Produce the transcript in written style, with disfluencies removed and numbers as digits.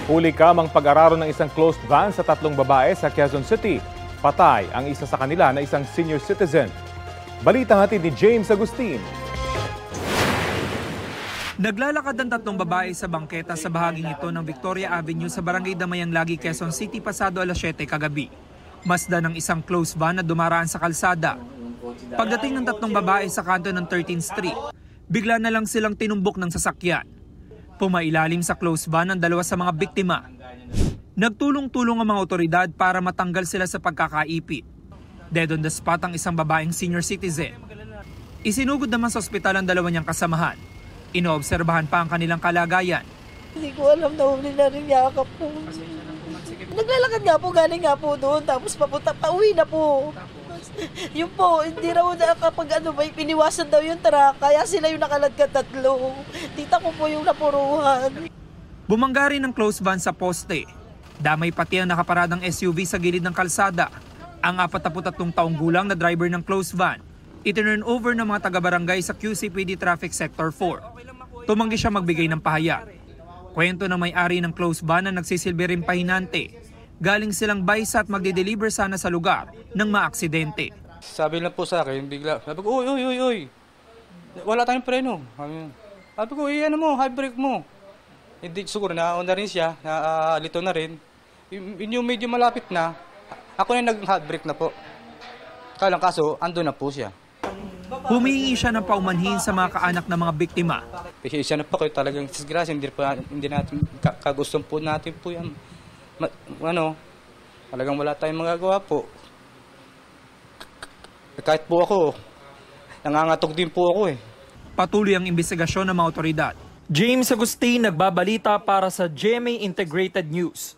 Huli kamang pag-araro ng isang closed van sa 3 babae sa Quezon City. Patay ang isa sa kanila na isang senior citizen. Balita hatid ni James Agustin. Naglalakad ang 3 babae sa bangketa sa bahaging ito ng Victoria Avenue sa Barangay Damayang Lagi, Quezon City pasado alas 7 kagabi. Masdan ng isang closed van na dumaraan sa kalsada. Pagdating ng 3 babae sa kanto ng 13th Street, bigla na lang silang tinumbok ng sasakyan. Pumailalim sa closed van ang 2 sa mga biktima. Nagtulong-tulong ang mga otoridad para matanggal sila sa pagkakaipit. Dead on the spot ang isang babaeng senior citizen. Isinugod naman sa ospital ang 2 niyang kasamahan. Inoobserbahan pa ang kanilang kalagayan. Hindi ko alam na huli na rin yakap po. Naglalakad nga po, galing nga po doon, tapos pauwi na po. Yun po, hindi raw kapag may piniwasan daw yung truck, kaya sila yung nakaladkad 3. Tita ko po yung napuruhan. Bumangga rin ng closed van sa poste. Damay pati ang nakaparadang SUV sa gilid ng kalsada. Ang 43 taong gulang na driver ng closed van, itinurn over ng mga taga-barangay sa QCPD Traffic Sector 4. Tumanggi siya magbigay ng pahayag. Kwento ng may-ari ng closed van na nagsisilbi rin pahinante. Galing silang baysa at magde-deliver sana sa lugar ng maaksidente. Sabi lang po sa akin, bigla, sabi ko, uy, wala tayong preno. Sabi ko, ano mo, high brake mo. Hindi, siguro nauna rin siya, naalito na rin. Yung medyo malapit na, ako na nag-hot brake na po. Kalang kaso, ando na po siya. Humingi siya ng paumanhin sa mga kaanak ng mga biktima. Siya na po kayo talagang disgrasya, hindi natin kagustong po natin po yan. Talagang wala tayong magagawa po. Kahit po ako, nangangatog din po ako eh. Patuloy ang investigasyon ng mga otoridad. James Agustin, nagbabalita para sa GMA Integrated News.